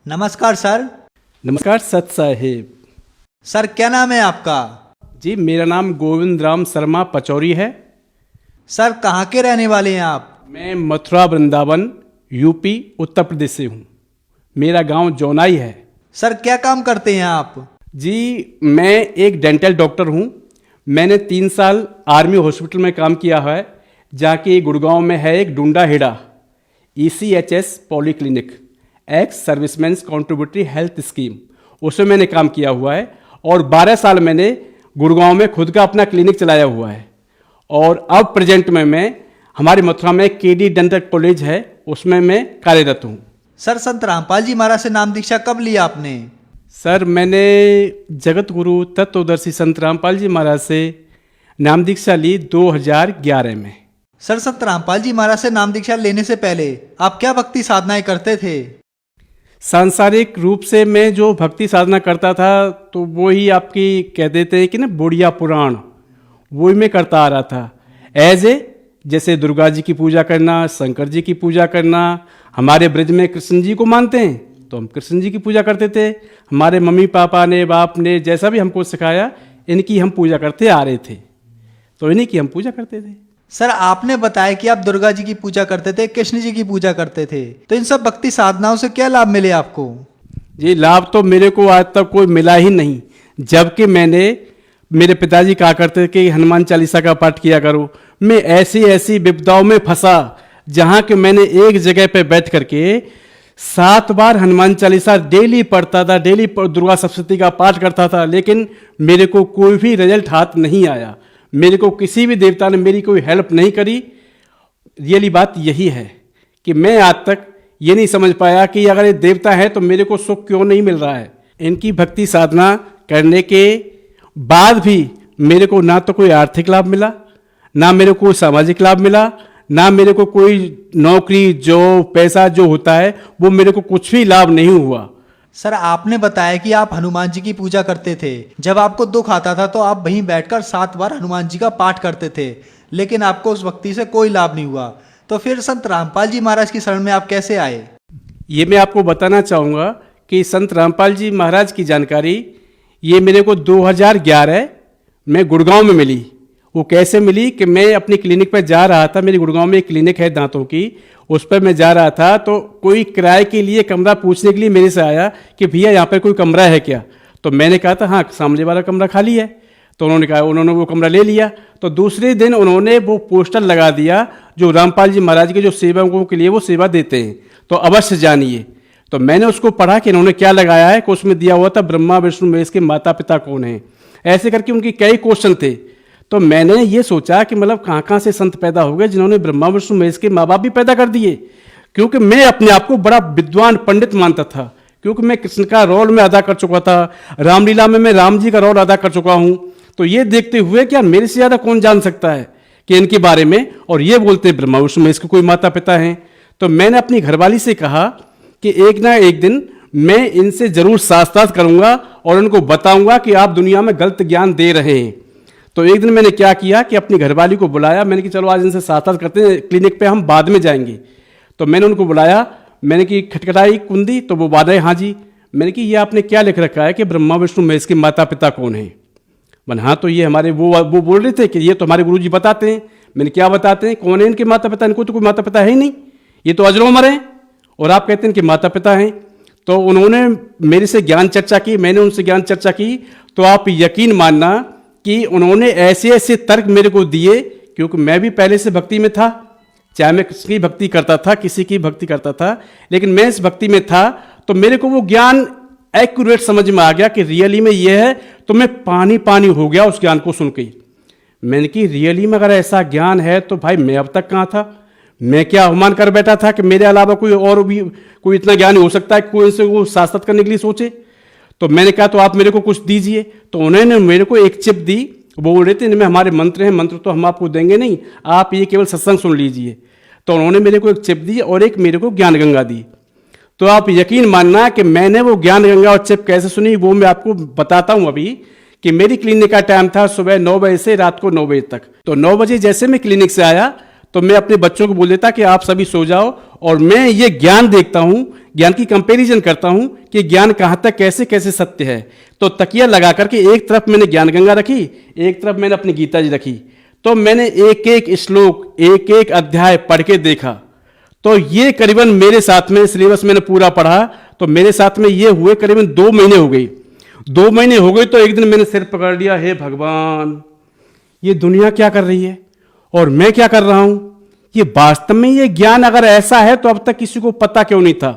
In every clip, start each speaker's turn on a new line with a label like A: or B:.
A: नमस्कार सर।
B: नमस्कार सत साहेब।
A: सर क्या नाम है आपका?
B: जी मेरा नाम गोविंद राम शर्मा पचौरी है।
A: सर कहाँ के रहने वाले हैं आप?
B: मैं मथुरा वृंदावन यूपी उत्तर प्रदेश से हूँ। मेरा गांव जौनाई है।
A: सर क्या काम करते हैं आप?
B: जी मैं एक डेंटल डॉक्टर हूँ। मैंने 3 साल आर्मी हॉस्पिटल में काम किया है, जहाँ की गुड़गांव में है एक Dunda Hera ECHS polyclinic, ex servicemen's contributory health scheme, उसमें मैंने काम किया हुआ है। और 12 साल मैंने गुड़गांव में खुद का अपना क्लिनिक चलाया हुआ है। और अब प्रेजेंट में मैं हमारे मथुरा में KD डेंटल कॉलेज है, उसमें मैं कार्यरत हूँ।
A: सर संत रामपाल जी महाराज से नाम दीक्षा कब लिया आपने?
B: सर मैंने जगत गुरु तत्वदर्शी संत रामपाल जी महाराज से नाम दीक्षा ली 2011 में।
A: सर संत रामपाल जी महाराज से नाम दीक्षा लेने से पहले आप क्या भक्ति साधनाएं करते थे?
B: सांसारिक रूप से मैं जो भक्ति साधना करता था तो वो ही आपकी कह देते हैं कि ना बुढ़िया पुराण, वो ही मैं करता आ रहा था। जैसे दुर्गा जी की पूजा करना, शंकर जी की पूजा करना। हमारे ब्रज में कृष्ण जी को मानते हैं तो हम कृष्ण जी की पूजा करते थे। हमारे मम्मी पापा ने, बाप ने जैसा भी हमको सिखाया, इनकी हम पूजा करते आ रहे थे, तो इन्हीं की हम पूजा करते थे।
A: सर आपने बताया कि आप दुर्गा जी की पूजा करते थे, कृष्ण जी की पूजा करते थे, तो इन सब भक्ति साधनाओं से क्या लाभ मिले आपको?
B: जी लाभ तो मेरे को आज तक कोई मिला ही नहीं। जबकि मेरे पिताजी कहा करते थे कि हनुमान चालीसा का पाठ किया करो। मैं ऐसी ऐसी विपदाओं में फंसा जहां कि मैंने एक जगह पे बैठ करके 7 बार हनुमान चालीसा डेली पढ़ता था, डेली दुर्गा सप्तशती का पाठ करता था, लेकिन मेरे को कोई भी रिजल्ट हाथ नहीं आया। मेरे को किसी भी देवता ने मेरी कोई हेल्प नहीं करी। रियली बात यही है कि मैं आज तक ये नहीं समझ पाया कि अगर ये देवता है तो मेरे को सुख क्यों नहीं मिल रहा है। इनकी भक्ति साधना करने के बाद भी मेरे को ना तो कोई आर्थिक लाभ मिला, ना मेरे को सामाजिक लाभ मिला, ना मेरे को कोई नौकरी, जो पैसा जो होता है वो मेरे को कुछ भी लाभ नहीं हुआ।
A: सर आपने बताया कि आप हनुमान जी की पूजा करते थे। जब आपको दुख आता था तो आप वहीं बैठकर 7 बार हनुमान जी का पाठ करते थे, लेकिन आपको उस भक्ति से कोई लाभ नहीं हुआ। तो फिर संत रामपाल जी महाराज की शरण में आप कैसे आए?
B: ये मैं आपको बताना चाहूँगा कि संत रामपाल जी महाराज की जानकारी ये मेरे को 2011 में गुड़गांव में मिली। वो कैसे मिली कि मैं अपनी क्लिनिक पर जा रहा था। मेरी गुड़गांव में एक क्लिनिक है दांतों की, उस पर मैं जा रहा था तो कोई किराए के लिए कमरा पूछने के लिए मेरे से आया कि भैया यहाँ पर कोई कमरा है क्या? तो मैंने कहा था हाँ, सामने वाला कमरा खाली है। तो उन्होंने वो कमरा ले लिया। तो दूसरे दिन उन्होंने वो पोस्टर लगा दिया जो रामपाल जी महाराज के जो सेवकों के लिए वो सेवा देते हैं, तो अवश्य जानिए। तो मैंने उसको पढ़ा कि इन्होंने क्या लगाया है, कि उसमें दिया हुआ था ब्रह्मा विष्णु महेश के माता पिता कौन हैं, ऐसे करके उनके कई क्वेश्चन थे। तो मैंने ये सोचा कि मतलब कहाँ कहाँ से संत पैदा हो गए जिन्होंने ब्रह्मा विष्णु महेश के माँ बाप भी पैदा कर दिए। क्योंकि मैं अपने आप को बड़ा विद्वान पंडित मानता था, क्योंकि मैं कृष्ण का रोल में अदा कर चुका था, रामलीला में मैं राम जी का रोल अदा कर चुका हूँ। तो ये देखते हुए कि यार मेरे से ज़्यादा कौन जान सकता है कि इनके बारे में, और ये बोलते ब्रह्मा विष्णु महेश के कोई माता पिता हैं। तो मैंने अपनी घरवाली से कहा कि एक ना एक दिन मैं इनसे जरूर साक्षात करूंगा और उनको बताऊंगा कि आप दुनिया में गलत ज्ञान दे रहे हैं। तो एक दिन मैंने क्या किया कि अपनी घरवाली को बुलाया। मैंने कि चलो आज इनसे साक्षात करते हैं, क्लिनिक पे हम बाद में जाएंगे। तो मैंने उनको बुलाया, मैंने कि खटखटाई कुंदी, तो वो बाद हाँ जी। मैंने कि ये आपने क्या लिख रखा है कि ब्रह्मा विष्णु महेश के माता पिता कौन हैं? मैंने हाँ, तो ये हमारे वो बोल रहे थे कि ये तो हमारे गुरु जी बताते हैं। मैंने क्या बताते हैं, कौन है इनके माता पिता? इनको तो कोई माता पिता है ही नहीं, ये तो अजरो मर हैं, और आप कहते हैं कि माता पिता हैं। तो उन्होंने मेरे से ज्ञान चर्चा की, मैंने उनसे ज्ञान चर्चा की। तो आप यकीन मानना कि उन्होंने ऐसे ऐसे तर्क मेरे को दिए, क्योंकि मैं भी पहले से भक्ति में था, चाहे मैं किसी की भक्ति करता था, किसी की भक्ति करता था, लेकिन मैं इस भक्ति में था। तो मेरे को वो ज्ञान एक्यूरेट समझ में आ गया कि रियली में ये है। तो मैं पानी पानी हो गया उस ज्ञान को सुन के। मैंने कि रियली में अगर ऐसा ज्ञान है तो भाई मैं अब तक कहाँ था? मैं क्या अवमान कर बैठा था कि मेरे अलावा कोई और भी कोई इतना ज्ञानी हो सकता है, कोई इनसे वो साक्षात करने के लिए सोचे? तो मैंने कहा तो आप मेरे को कुछ दीजिए। तो उन्होंने मेरे को एक चिप दी। वो बोल रहे थे इनमें हमारे मंत्र हैं, मंत्र तो हम आपको देंगे नहीं, आप ये केवल सत्संग सुन लीजिए। तो उन्होंने मेरे को एक चिप दी और एक मेरे को ज्ञान गंगा दी। तो आप यकीन मानना कि मैंने वो ज्ञान गंगा और चिप कैसे सुनी वो मैं आपको बताता हूँ अभी। कि मेरी क्लिनिक का टाइम था सुबह 9 बजे से रात को 9 बजे तक। तो 9 बजे जैसे मैं क्लिनिक से आया तो मैं अपने बच्चों को बोल देता कि आप सभी सो जाओ और मैं ये ज्ञान देखता हूं, ज्ञान की कंपैरिजन करता हूं कि ज्ञान कहां तक कैसे कैसे सत्य है। तो तकिया लगा करके एक तरफ मैंने ज्ञान गंगा रखी, एक तरफ मैंने अपनी गीता जी रखी। तो मैंने एक एक श्लोक, एक एक अध्याय पढ़ के देखा। तो ये करीबन मेरे साथ में सिलेबस मैंने पूरा पढ़ा, तो मेरे साथ में ये हुए करीबन 2 महीने हो गए। 2 महीने हो गए तो एक दिन मैंने सिर पकड़ लिया, हे भगवान, ये दुनिया क्या कर रही है और मैं क्या कर रहा हूं? ये वास्तव में ये ज्ञान अगर ऐसा है तो अब तक किसी को पता क्यों नहीं था?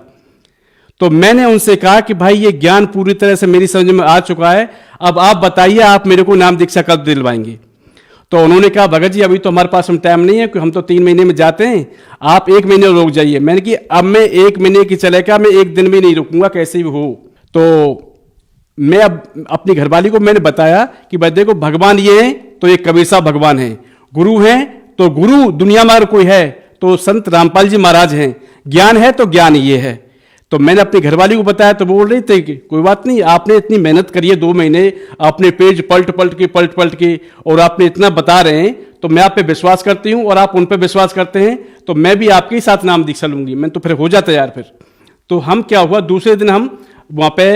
B: तो मैंने उनसे कहा कि भाई ये ज्ञान पूरी तरह से मेरी समझ में आ चुका है, अब आप बताइए आप मेरे को नाम दीक्षा कब दिलवाएंगे? तो उन्होंने कहा भगत जी अभी तो हमारे पास टाइम नहीं है, क्योंकि हम तो 3 महीने में जाते हैं, आप 1 महीने रुक जाइए। मैंने कि अब मैं 1 महीने की चलेगा, मैं 1 दिन भी नहीं रुकूंगा कैसे भी हो। तो मैं अब अपनी घरवाली को मैंने बताया कि भाई देखो भगवान ये है तो ये कबीर साहब भगवान है, गुरु हैं तो गुरु दुनिया में अगर कोई है तो संत रामपाल जी महाराज हैं, ज्ञान है तो ज्ञान ये है। तो मैंने अपनी घरवाली को बताया तो बोल रही थी कि कोई बात नहीं, आपने इतनी मेहनत करी है 2 महीने, आपने पेज पलट पलट के और आपने इतना बता रहे हैं, तो मैं आप पे विश्वास करती हूँ और आप उन पे विश्वास करते हैं, तो मैं भी आपके ही साथ नाम दीक्षा लूंगी। मैं तो फिर हो जाता यार। फिर तो हम क्या हुआ, दूसरे दिन हम वहां पे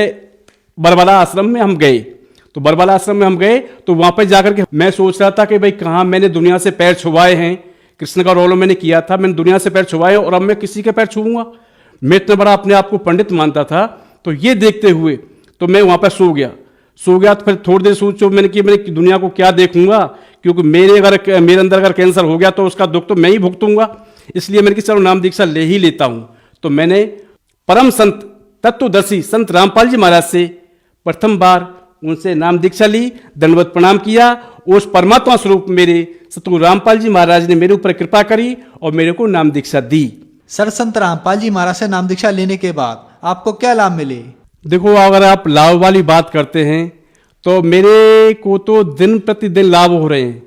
B: बरबला आश्रम में हम गए। तो बरबला आश्रम में हम गए तो वहां पर जाकर के मैं सोच रहा था कि भाई कहाँ मैंने दुनिया से पैर छुआए हैं, कृष्ण का रोल मैंने किया था, मैंने दुनिया से पैर छुआए और अब मैं किसी के पैर छूऊंगा? मैं इतना बड़ा अपने आप को पंडित मानता था। तो ये देखते हुए तो मैं वहां पर सो गया तो फिर थोड़ी देर सोचो मैंने कि मैं दुनिया को क्या देखूंगा, क्योंकि मेरे अंदर अगर कैंसर हो गया तो उसका दुख तो मैं ही भुगतूंगा। इसलिए मैंने कि चलो नाम दीक्षा ले ही लेता हूं। तो मैंने परम संत तत्वदर्शी संत रामपाल जी महाराज से प्रथम बार उनसे नाम दीक्षा ली, दंडवत प्रणाम किया। उस परमात्मा स्वरूप मेरे सतगुरु रामपाल जी महाराज ने मेरे ऊपर कृपा करी और मेरे को नाम दीक्षा दी।
A: सर, संत रामपाल जी महाराज से नाम दीक्षा लेने के बाद आपको क्या लाभ मिले?
B: देखो, अगर आप लाभ वाली बात करते हैं तो मेरे को तो दिन प्रतिदिन लाभ हो रहे हैं,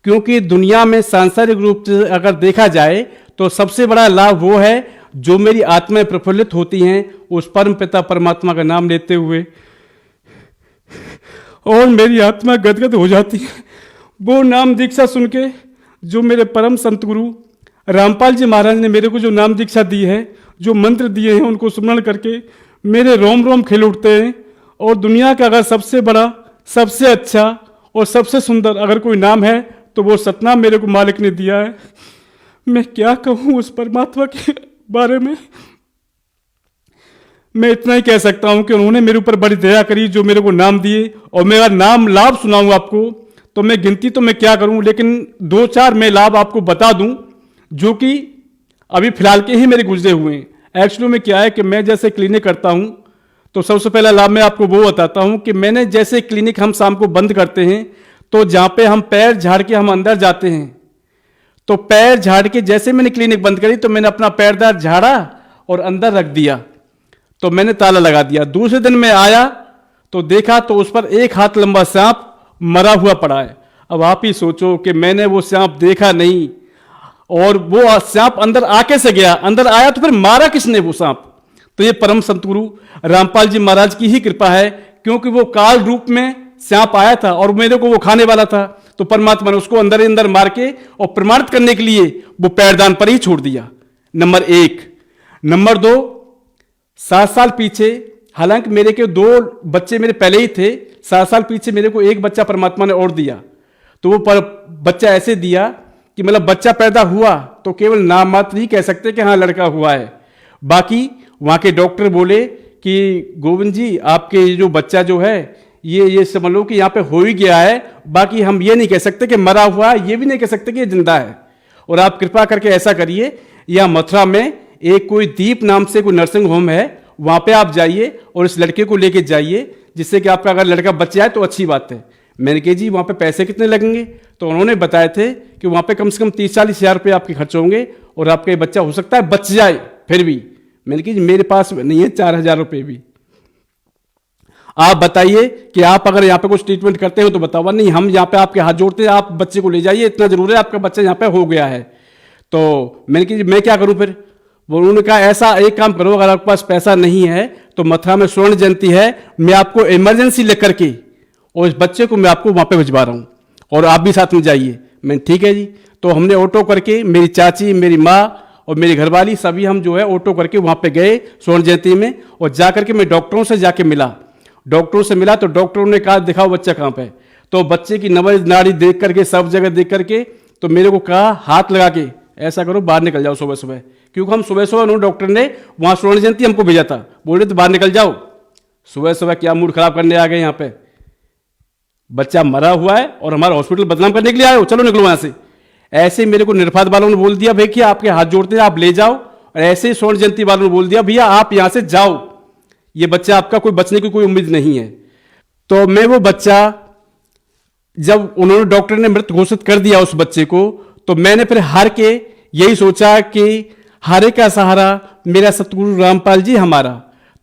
B: क्योंकि दुनिया में सांसारिक रूप से अगर देखा जाए तो सबसे बड़ा लाभ वो है जो मेरी आत्माएं प्रफुल्लित होती हैं उस परम पिता परमात्मा का नाम लेते हुए, और मेरी आत्मा गदगद हो जाती है वो नाम दीक्षा सुन के। जो मेरे परम संत गुरु रामपाल जी महाराज ने मेरे को जो नाम दीक्षा दी है, जो मंत्र दिए हैं, उनको स्मरण करके मेरे रोम रोम खिल उठते हैं। और दुनिया का अगर सबसे बड़ा, सबसे अच्छा और सबसे सुंदर अगर कोई नाम है तो वो सतनाम मेरे को मालिक ने दिया है। मैं क्या कहूँ उस परमात्मा के बारे में। मैं इतना ही कह सकता हूं कि उन्होंने मेरे ऊपर बड़ी दया करी जो मेरे को नाम दिए। और मेरा नाम लाभ सुनाऊं आपको तो मैं गिनती तो मैं क्या करूं, लेकिन 2-4 मैं लाभ आपको बता दूं जो कि अभी फिलहाल के ही मेरे गुजरे हुए हैं। एक्चुअली में क्या है कि मैं जैसे क्लिनिक करता हूं तो सबसे पहला लाभ मैं आपको वो बताता हूं कि मैंने जैसे क्लिनिक हम शाम को बंद करते हैं तो जहां पे हम पैर झाड़ के हम अंदर जाते हैं, तो पैर झाड़ के जैसे मैंने क्लिनिक बंद करी तो मैंने अपना पैरदार झाड़ा और अंदर रख दिया, तो मैंने ताला लगा दिया। दूसरे दिन मैं आया तो देखा तो उस पर 1 हाथ लंबा सांप मरा हुआ पड़ा है। अब आप ही सोचो कि मैंने वो सांप देखा नहीं और वो सांप अंदर आके से गया, अंदर आया तो फिर मारा किसने वो सांप? तो ये परम संत गुरु रामपाल जी महाराज की ही कृपा है, क्योंकि वो काल रूप में सांप आया था और मेरे को वो खाने वाला था, तो परमात्मा ने उसको अंदर ही अंदर मार के और प्रमाणित करने के लिए वो पैरदान पर ही छोड़ दिया। नंबर 1। नंबर 2, 7 साल पीछे, हालांकि मेरे के 2 बच्चे मेरे पहले ही थे, 7 साल पीछे मेरे को 1 बच्चा परमात्मा ने और दिया। तो वो बच्चा ऐसे दिया कि मतलब बच्चा पैदा हुआ तो केवल नाम मात्र ही कह सकते कि हाँ लड़का हुआ है। बाकी वहां के डॉक्टर बोले कि गोविंद जी आपके जो बच्चा जो है ये समझ लो कि यहाँ पे हो ही गया है, बाकी हम ये नहीं कह सकते कि मरा हुआ है, ये भी नहीं कह सकते कि ये जिंदा है। और आप कृपा करके ऐसा करिए, यहाँ मथुरा में एक कोई दीप नाम से कोई नर्सिंग होम है, वहां पे आप जाइए और इस लड़के को लेके जाइए, जिससे कि आपका अगर लड़का बच जाए तो अच्छी बात है। मैंने कहा जी वहां पे पैसे कितने लगेंगे? तो उन्होंने बताए थे कि वहां पे कम से कम 30-40 हज़ार रुपये आपके खर्च होंगे और आपका ये बच्चा हो सकता है बच जाए फिर भी। मैंने कहा जी मेरे पास नहीं है 4,000 रुपये भी, आप बताइए कि आप अगर यहाँ पे कुछ ट्रीटमेंट करते हो तो बताओ। नहीं, हम यहाँ पे आपके हाथ जोड़ते हैं, आप बच्चे को ले जाइए, इतना जरूर है, आपका बच्चा यहाँ पे हो गया है। तो मैंने कहा मैं क्या करूं फिर? वो उन्होंने कहा ऐसा एक काम करो, अगर आपके पास पैसा नहीं है तो मथुरा में स्वर्ण जयंती है, मैं आपको इमरजेंसी लेकर के और इस बच्चे को मैं आपको वहां पे भिजवा रहा हूं और आप भी साथ में जाइए। मैंने ठीक है जी। तो हमने ऑटो करके मेरी चाची, मेरी माँ और मेरी घरवाली सभी हम जो है ऑटो करके वहाँ पे गए स्वर्ण जयंती में, और जा करके मैं डॉक्टरों से जाके मिला। डॉक्टरों से मिला तो डॉक्टरों ने कहा दिखाओ बच्चा कहाँ पे है। तो बच्चे की नब्ज नाड़ी देख करके, सब जगह देख करके, तो मेरे को कहा हाथ लगा के ऐसा करो बाहर निकल जाओ सुबह सुबह, क्योंकि हम सुबह सुबह उन्होंने डॉक्टर ने वहाँ स्वर्ण जयंती हमको भेजा था, बोल रहे थे बाहर निकल जाओ। सुबह सुबह क्या मूड खराब करने आ गए यहाँ पे, बच्चा मरा हुआ है और हमारा हॉस्पिटल बदनाम करने के लिए आए हो, चलो निकलो वहाँ से। ऐसे ही मेरे को निर्फात वालों ने बोल दिया भाई कि आपके हाथ जोड़ते हैं आप ले जाओ, और ऐसे ही स्वर्ण जयंती वालों ने बोल दिया भैया आप यहाँ से जाओ, ये बच्चा आपका कोई बचने की कोई उम्मीद नहीं है। तो मैं वो बच्चा, जब उन्होंने डॉक्टर ने मृत घोषित कर दिया उस बच्चे को, तो मैंने फिर हार के यही सोचा कि हारे का सहारा मेरा सतगुरु रामपाल जी हमारा।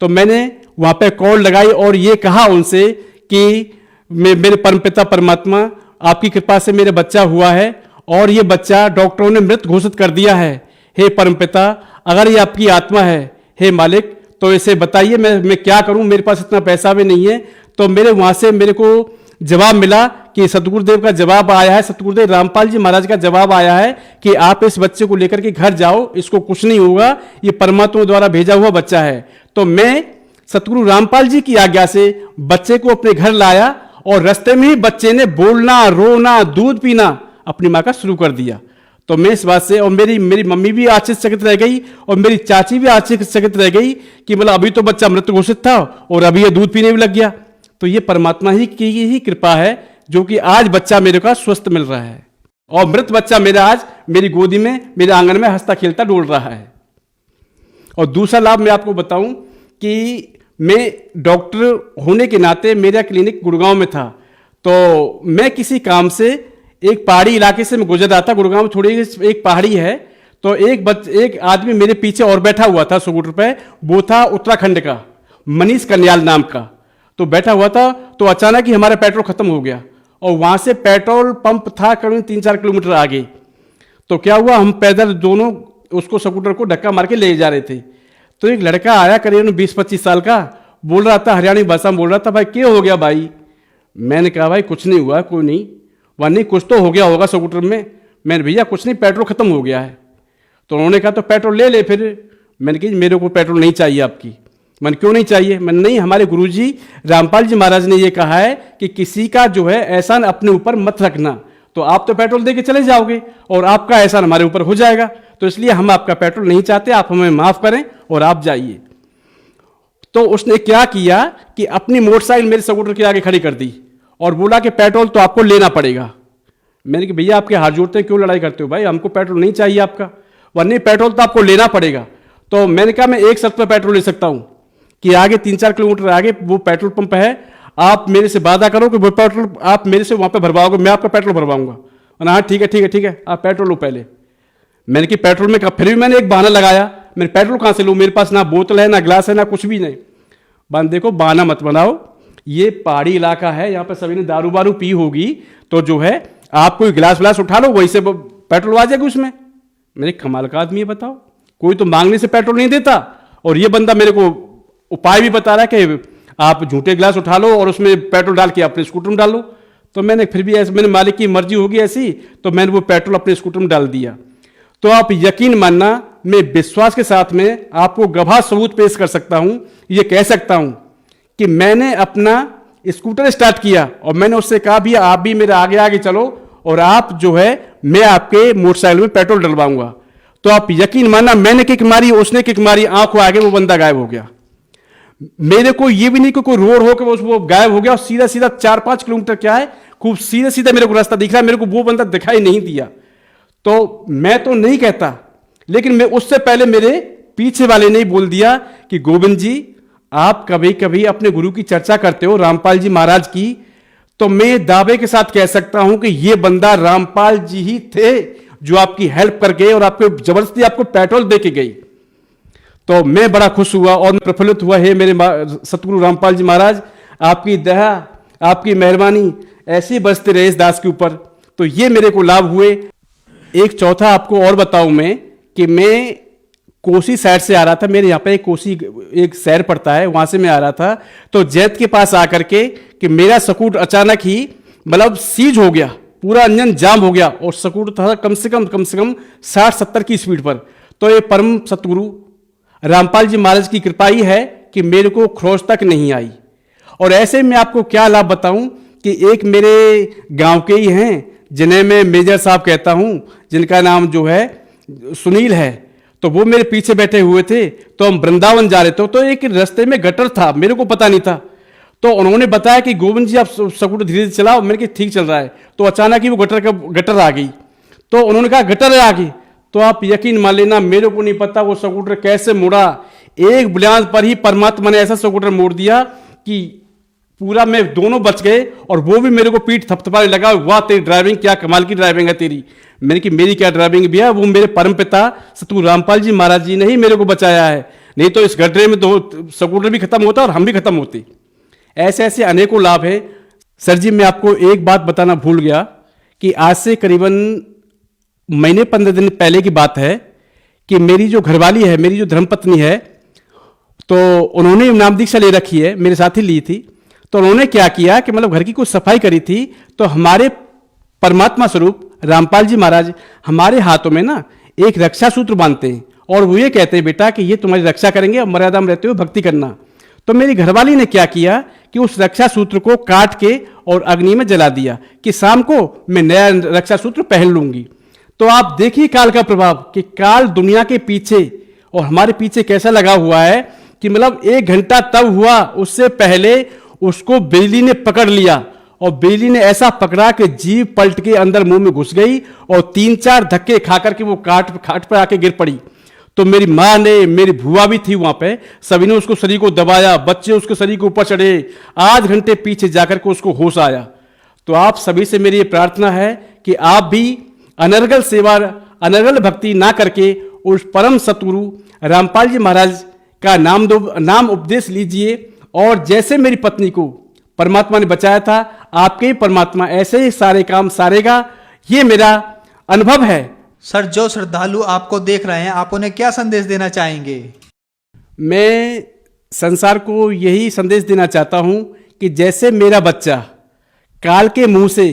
B: तो मैंने वहां पे कॉल लगाई और ये कहा उनसे कि मेरे परमपिता परमात्मा आपकी कृपा से मेरा बच्चा हुआ है और ये बच्चा डॉक्टरों ने मृत घोषित कर दिया है। हे परमपिता, अगर ये आपकी आत्मा है, हे मालिक, तो इसे बताइए मैं क्या करूं, मेरे पास इतना पैसा भी नहीं है। तो मेरे वहां से मेरे को जवाब मिला कि सतगुरुदेव का जवाब आया है, सतगुरुदेव रामपाल जी महाराज का जवाब आया है कि आप इस बच्चे को लेकर के घर जाओ, इसको कुछ नहीं होगा, ये परमात्मा द्वारा भेजा हुआ बच्चा है। तो मैं सतगुरु रामपाल जी की आज्ञा से बच्चे को अपने घर लाया और रास्ते में ही बच्चे ने बोलना, रोना, दूध पीना अपनी माँ का शुरू कर दिया। तो मैं इस बात से, और मेरी मम्मी भी आश्चर्यचकित रह गई और मेरी चाची भी आश्चर्यचकित रह गई कि मतलब अभी तो बच्चा मृत घोषित था और अभी ये दूध पीने भी लग गया। तो ये परमात्मा ही की ही कृपा है जो कि आज बच्चा मेरे को स्वस्थ मिल रहा है और मृत बच्चा मेरा आज मेरी गोदी में, मेरे आंगन में हंसता खेलता डोल रहा है। और दूसरा लाभ मैं आपको बताऊं कि मैं डॉक्टर होने के नाते मेरा क्लिनिक गुड़गांव में था, तो मैं किसी काम से एक पहाड़ी इलाके से मैं गुजर रहा था। गुड़गांव में थोड़ी एक पहाड़ी है, तो एक आदमी मेरे पीछे और बैठा हुआ था स्कूटर पे, वो था उत्तराखंड का मनीष कन्याल नाम का। तो बैठा हुआ था, तो अचानक ही हमारा पेट्रोल खत्म हो गया और वहां से पेट्रोल पंप था करीब 3-4 किलोमीटर आगे। तो क्या हुआ, हम पैदल दोनों उसको स्कूटर को धक्का मार के ले जा रहे थे। तो एक लड़का आया करीब 20-25 साल का, बोल रहा था, हरियाणी भाषा में बोल रहा था, भाई क्या हो गया भाई। मैंने कहा भाई कुछ नहीं हुआ, कोई नहीं, वह नहीं कुछ तो हो गया होगा स्कूटर में। मैंने भैया कुछ नहीं, पेट्रोल खत्म हो गया है। तो उन्होंने कहा तो पेट्रोल ले ले फिर। मैंने कहा मेरे को पेट्रोल नहीं चाहिए आपकी। मैंने क्यों नहीं चाहिए? मैंने नहीं, हमारे गुरुजी रामपाल जी महाराज ने ये कहा है कि किसी का जो है एहसान अपने ऊपर मत रखना, तो आप तो पेट्रोल दे के चले जाओगे और आपका एहसान हमारे ऊपर हो जाएगा, तो इसलिए हम आपका पेट्रोल नहीं चाहते, आप हमें माफ करें और आप जाइए। तो उसने क्या किया कि अपनी मोटरसाइकिल मेरे स्कूटर के आगे खड़ी कर दी और बोला कि पेट्रोल तो आपको लेना पड़ेगा। मैंने कहा भैया आपके हाथ जोड़ते हैं, क्यों लड़ाई करते हो भाई, हमको पेट्रोल नहीं चाहिए आपका, वरना पेट्रोल तो आपको लेना पड़ेगा। तो मैंने कहा मैं एक शर्त पर पेट्रोल ले सकता हूं कि आगे 3-4 किलोमीटर आगे वो पेट्रोल पंप है, आप मेरे से वादा करो कि वो पेट्रोल आप मेरे से वहां पे भरवाओगे, मैं आपका पेट्रोल भरवाऊंगा। हाँ ठीक है ठीक है ठीक है, आप पेट्रोल लो पहले। मैंने कि पेट्रोल में, फिर भी मैंने एक बहाना लगाया, मैं पेट्रोल कहां से लूं, मेरे पास ना बोतल है ना गिलास है ना कुछ भी नहीं। बंद देखो, बहाना मत बनाओ, ये पहाड़ी इलाका है, यहाँ पर सभी ने दारू बारू पी होगी, तो जो है आप कोई गिलास विलास उठा लो, वहीं से पेट्रोल आ जाएगा उसमें। मेरे कमाल का आदमी है, बताओ, कोई तो मांगने से पेट्रोल नहीं देता और ये बंदा मेरे को उपाय भी बता रहा है कि आप झूठे गिलास उठा लो और उसमें पेट्रोल डाल के अपने स्कूटर में डाल लो। तो मैंने फिर भी ऐसे, मैंने मालिक की मर्जी होगी ऐसी, तो मैंने वो पेट्रोल अपने स्कूटर में डाल दिया। तो आप यकीन मानना, मैं विश्वास के साथ में आपको गवाह सबूत पेश कर सकता हूं, ये कह सकता हूं कि मैंने अपना स्कूटर स्टार्ट किया और मैंने उससे कहा भी आप भी मेरे आगे आगे चलो और आप जो है मैं आपके मोटरसाइकिल में पेट्रोल डलवाऊंगा। तो आप यकीन मानना, मैंने किक मारी, उसने किक मारी, आंखों आगे वो बंदा गायब हो गया। मेरे को ये भी नहीं कि कोई रोड हो कि वो गायब हो गया और सीधा सीधा 4-5 किलोमीटर क्या है, खूब सीधा सीधा मेरे को रास्ता दिख रहा है, मेरे को वो बंदा दिखाई नहीं दिया। तो मैं तो नहीं कहता, लेकिन मैं उससे पहले मेरे पीछे वाले ने ही बोल दिया कि गोविंद जी आप कभी कभी अपने गुरु की चर्चा करते हो रामपाल जी महाराज की, तो मैं दावे के साथ कह सकता हूं कि यह बंदा रामपाल जी ही थे जो आपकी हेल्प कर गए और आपको जबरदस्ती आपको पेट्रोल दे के गई। तो मैं बड़ा खुश हुआ और प्रफुल्लित हुआ, है मेरे सतगुरु रामपाल जी महाराज, आपकी दया आपकी मेहरबानी ऐसी बसते रहे इस दास के ऊपर। तो ये मेरे को लाभ हुए। एक चौथा आपको और बताऊं मैं कि मैं कोसी साइड से आ रहा था, मेरे यहाँ पे एक शहर पड़ता है, वहां से मैं आ रहा था, तो जैत के पास आकर के कि मेरा स्कूटर अचानक ही मतलब सीज हो गया, पूरा इंजन जाम हो गया और स्कूटर था कम से कम 60-70 की स्पीड पर। तो ये परम सतगुरु रामपाल जी महाराज की कृपा ही है कि मेरे को खरोच तक नहीं आई। और ऐसे में आपको क्या लाभ बताऊं कि एक मेरे गांव के ही हैं जिन्हें मैं मेजर साहब कहता हूं, जिनका नाम जो है सुनील है, तो वो मेरे पीछे बैठे हुए थे। तो हम वृंदावन जा रहे थे, तो एक रास्ते में गटर था, मेरे को पता नहीं था। तो उन्होंने बताया कि गोविंद जी आप स्कूटर धीरे धीरे चलाओ। मैंने कहा ठीक चल रहा है। तो अचानक ही वो गटर आ गई। तो उन्होंने कहा गटर आ गई। तो आप यकीन मान लेना, मेरे को नहीं पता वो स्कूटर कैसे मुड़ा। एक बुनियाद पर ही परमात्मा ने ऐसा स्कूटर मोड़ दिया कि पूरा मैं दोनों बच गए। और वो भी मेरे को पीठ थपथपाने लगा, वाह तेरी ड्राइविंग क्या कमाल की ड्राइविंग है तेरी। मैंने कि मेरी क्या ड्राइविंग भैया, वो मेरे परम पिता सतगुरु रामपाल जी महाराज जी ने ही मेरे को बचाया है, नहीं तो इस गड्ढे में तो स्कूटर भी खत्म होता और हम भी खत्म होते। ऐसे ऐसे अनेकों लाभ है। सर जी मैं आपको एक बात बताना भूल गया कि आज से करीबन महीने 15 दिन पहले की बात है कि मेरी जो घरवाली है, मेरी जो धर्मपत्नी है, तो उन्होंने नाम दीक्षा ले रखी है, मेरे साथ ही ली थी। तो उन्होंने क्या किया कि मतलब घर की कुछ सफाई करी थी, तो हमारे परमात्मा स्वरूप रामपाल जी महाराज हमारे हाथों में ना एक रक्षा सूत्र बांधते हैं और वो ये कहते हैं बेटा कि ये तुम्हारी रक्षा करेंगे और मर्यादा में रहते हुए भक्ति करना। तो मेरी घरवाली ने क्या किया कि उस रक्षा सूत्र को काट के और अग्नि में जला दिया कि शाम को मैं नया रक्षा सूत्र पहन लूंगी। तो आप देखिए काल का प्रभाव कि काल दुनिया के पीछे और हमारे पीछे कैसा लगा हुआ है कि मतलब 1 घंटा तब हुआ, उससे पहले उसको बिजली ने पकड़ लिया और बिजली ने ऐसा पकड़ा कि जीभ पलट के अंदर मुंह में घुस गई और 3-4 धक्के खा करके वो खाट पर आके गिर पड़ी। तो मेरी माँ ने, मेरी भुआ भी थी वहां पे, सभी ने उसको शरीर को दबाया, बच्चे उसके शरीर के ऊपर चढ़े, आध घंटे पीछे जाकर के उसको होश आया। तो आप सभी से मेरी ये प्रार्थना है कि आप भी अनर्गल सेवा, अनर्गल भक्ति ना करके उस परम सतगुरु रामपाल जी महाराज का नाम उपदेश लीजिए। और जैसे मेरी पत्नी को परमात्मा ने बचाया था, आपके ही परमात्मा ऐसे ही सारे काम सारेगा, ये मेरा अनुभव है।
A: सर जो श्रद्धालु आपको देख रहे हैं, आप उन्हें क्या संदेश देना चाहेंगे?
B: मैं संसार को यही संदेश देना चाहता हूं कि जैसे मेरा बच्चा काल के मुंह से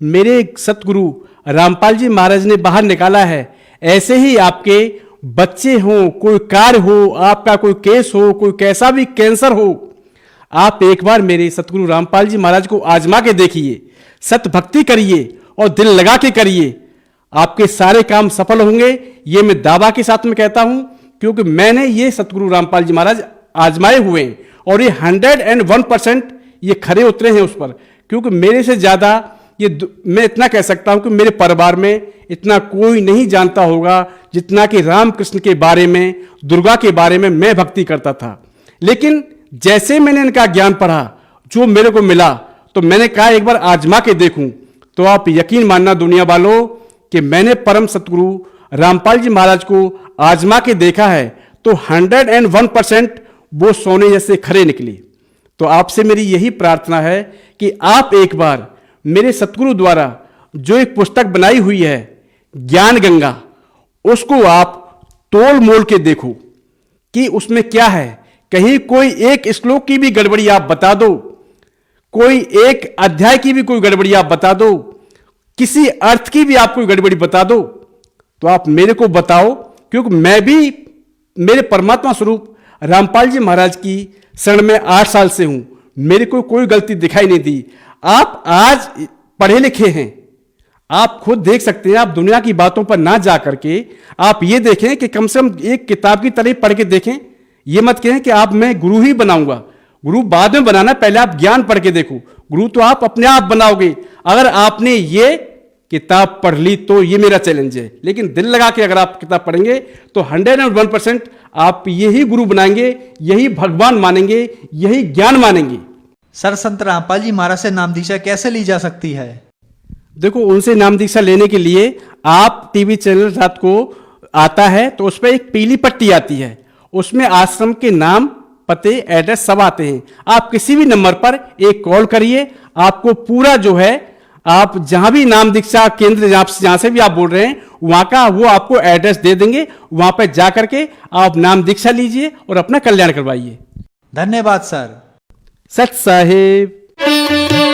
B: मेरे सतगुरु रामपाल जी महाराज ने बाहर निकाला है, ऐसे ही आपके बच्चे हो, कोई कार्य हो, आपका कोई केस हो, कोई कैसा भी कैंसर हो, आप एक बार मेरे सतगुरु रामपाल जी महाराज को आजमा के देखिए, सत भक्ति करिए और दिल लगा के करिए, आपके सारे काम सफल होंगे। ये मैं दावा के साथ में कहता हूं क्योंकि मैंने ये सतगुरु रामपाल जी महाराज आजमाए हुए हैं और ये 101% ये खरे उतरे हैं उस पर। क्योंकि मेरे से ज्यादा ये मैं इतना कह सकता हूं कि मेरे परिवार में इतना कोई नहीं जानता होगा जितना कि रामकृष्ण के बारे में, दुर्गा के बारे में मैं भक्ति करता था। लेकिन जैसे मैंने इनका ज्ञान पढ़ा, जो मेरे को मिला, तो मैंने कहा एक बार आजमा के देखूं। तो आप यकीन मानना दुनिया वालों कि मैंने परम सतगुरु रामपाल जी महाराज को आजमा के देखा है तो 101% वो सोने जैसे खरे निकले। तो आपसे मेरी यही प्रार्थना है कि आप एक बार मेरे सतगुरु द्वारा जो एक पुस्तक बनाई हुई है ज्ञान गंगा, उसको आप तोल मोल के देखो कि उसमें क्या है। कहीं कोई एक श्लोक की भी गड़बड़ी आप बता दो, कोई एक अध्याय की भी कोई गड़बड़ी आप बता दो, किसी अर्थ की भी आप कोई गड़बड़ी बता दो, तो आप मेरे को बताओ। क्योंकि मैं भी मेरे परमात्मा स्वरूप रामपाल जी महाराज की शरण में 8 साल से हूं, मेरे को कोई गलती दिखाई नहीं दी। आप आज पढ़े लिखे हैं, आप खुद देख सकते हैं। आप दुनिया की बातों पर ना जा करके आप ये देखें कि कम से कम एक किताब की तरह पढ़ के देखें। ये मत कहें कि आप मैं गुरु ही बनाऊंगा, गुरु बाद में बनाना, पहले आप ज्ञान पढ़ के देखो। गुरु तो आप अपने आप बनाओगे अगर आपने ये किताब पढ़ ली, तो ये मेरा चैलेंज है। लेकिन दिल लगा के अगर आप किताब पढ़ेंगे तो 101% आप यही गुरु बनाएंगे, यही भगवान मानेंगे, यही ज्ञान मानेंगे।
A: सर संत रामपाल जी महाराज से नाम दीक्षा कैसे ली जा सकती है?
B: देखो, उनसे नाम दीक्षा लेने के लिए आप टीवी चैनल रात को आता है तो उस पर एक पीली पट्टी आती है, उसमें आश्रम के नाम, पते, एड्रेस सब आते हैं। आप किसी भी नंबर पर एक कॉल करिए, आपको पूरा जो है, आप जहां भी नाम दीक्षा केंद्र जहां से भी आप बोल रहे हैं वहां का वो आपको एड्रेस दे देंगे। वहां पर जाकर के आप नाम दीक्षा लीजिए और अपना कल्याण करवाइए।
A: धन्यवाद सर।
B: सत साहेब।